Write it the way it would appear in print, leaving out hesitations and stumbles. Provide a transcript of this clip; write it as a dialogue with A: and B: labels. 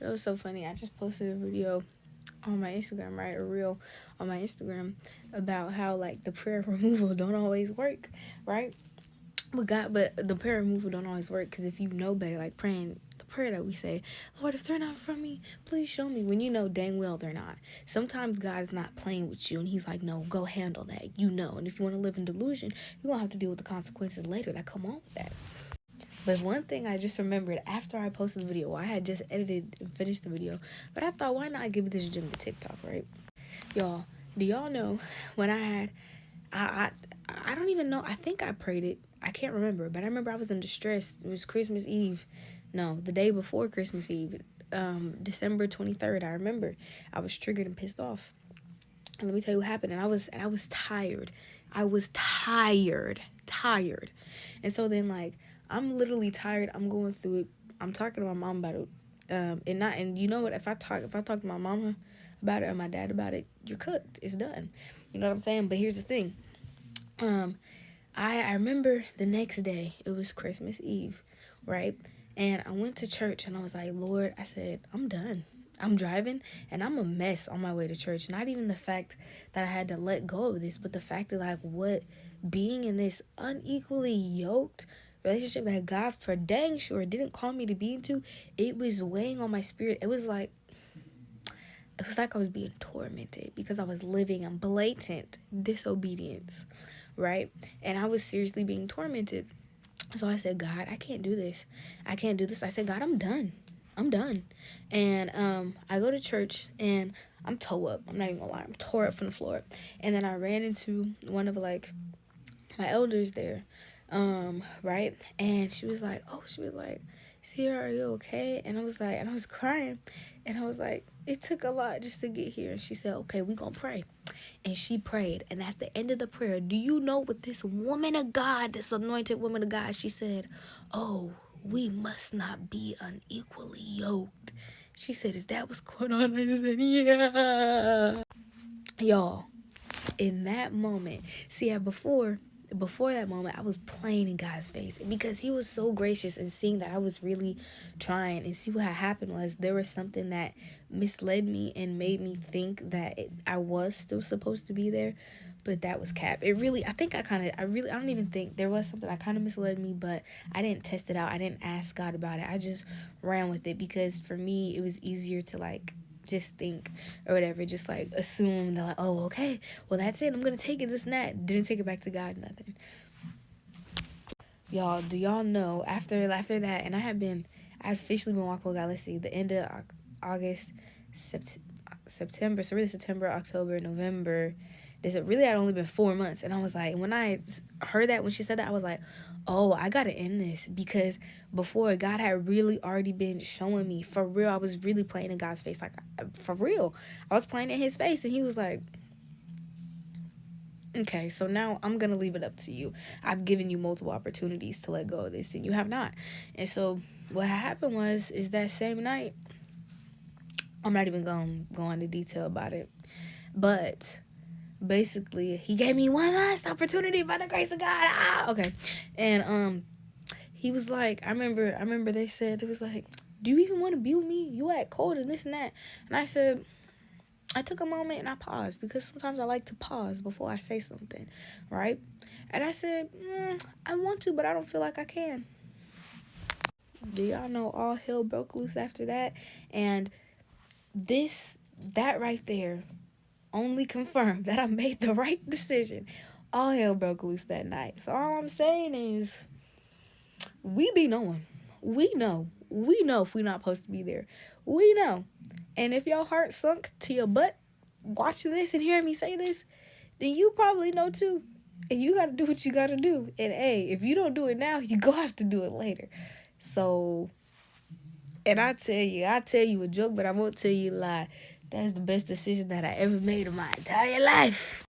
A: It was so funny. I just posted a video on my Instagram, right? A reel on my Instagram about how like the prayer removal don't always work, right? But the prayer removal don't always work because if you know better, like praying the prayer that we say, Lord, if they're not from me, please show me. When you know dang well they're not. Sometimes God is not playing with you, and He's like, no, go handle that. You know, and if you want to live in delusion, you're gonna have to deal with the consequences later that come on with that. But one thing I just remembered after I posted the video, I had just edited and finished the video, but I thought, why not give this gym to TikTok, right? Y'all, do y'all know when I I don't even know. I think I prayed it. I can't remember, but I remember I was in distress. It was Christmas Eve. No, the day before Christmas Eve, December 23rd. I remember I was triggered and pissed off. And let me tell you what happened. And I was tired. I was tired. And so then like I'm literally tired. I'm going through it. I'm talking to my mom about it. And you know what? If I talk to my mama about it or my dad about it, you're cooked. It's done. You know what I'm saying? But here's the thing. I remember the next day, it was Christmas Eve, right? And I went to church and I was like, Lord, I said, I'm done. I'm driving and I'm a mess on my way to church. Not even the fact that I had to let go of this, but the fact that like what being in this unequally yoked relationship that God for dang sure didn't call me to be into, it was weighing on my spirit. It was like I was being tormented because I was living in blatant disobedience, right? And I was seriously being tormented. So I said, God, I can't do this. I can't do this. I said, God, I'm done. I'm done. And I go to church and I'm toe up. I'm not even gonna lie. I'm tore up from the floor. And then I ran into one of like my elders there, right? And she was like, Sierra, are you okay? And I was crying. And I was like, it took a lot just to get here. And she said, okay, we gonna pray. And she prayed. And at the end of the prayer, do you know what this woman of God, this anointed woman of God, she said, oh, we must not be unequally yoked. She said, is that what's going on? I said, yeah. Y'all, in that moment, see, before that moment, I was playing in God's face because He was so gracious and seeing that I was really trying. And see what had happened was there was something that misled me and made me think that I was still supposed to be there, but that was cap. I don't even think there was something that kind of misled me, but I didn't test it out. I didn't ask God about it. I just ran with it because for me, it was easier to like just think or whatever, just like assume that like, oh, okay, well that's it, I'm gonna take it, this and that. Didn't take it back to God, nothing. Y'all, do y'all know after that, and I had officially been walking with God, let's see, the end of August, September, so really September, October, November, this really had only been 4 months. And I was like, when I heard that, when she said that, I was like, oh, I gotta end this, because before, God had really already been showing me, for real, I was really playing in God's face, like, for real, I was playing in His face, and He was like, okay, so now I'm gonna leave it up to you. I've given you multiple opportunities to let go of this, and you have not. And so what happened is that same night, I'm not even gonna go into detail about it, but basically He gave me one last opportunity by the grace of God. Okay. And He was like, I remember they said, it was like, do you even want to be with me? You act cold and this and that. And I said, I took a moment and I paused, because sometimes I like to pause before I say something, right? And I said, I want to, but I don't feel like I can. Do y'all know all hell broke loose after that? And that right there only confirmed that I made the right decision. All hell broke loose that night. So all I'm saying is, we be knowing. We know if we're not supposed to be there. We know. And if your heart sunk to your butt watching this and hearing me say this, then you probably know too. And you got to do what you got to do. And hey, if you don't do it now, you go have to do it later. So, and I tell you a joke, but I won't tell you a lie. That's the best decision that I ever made in my entire life.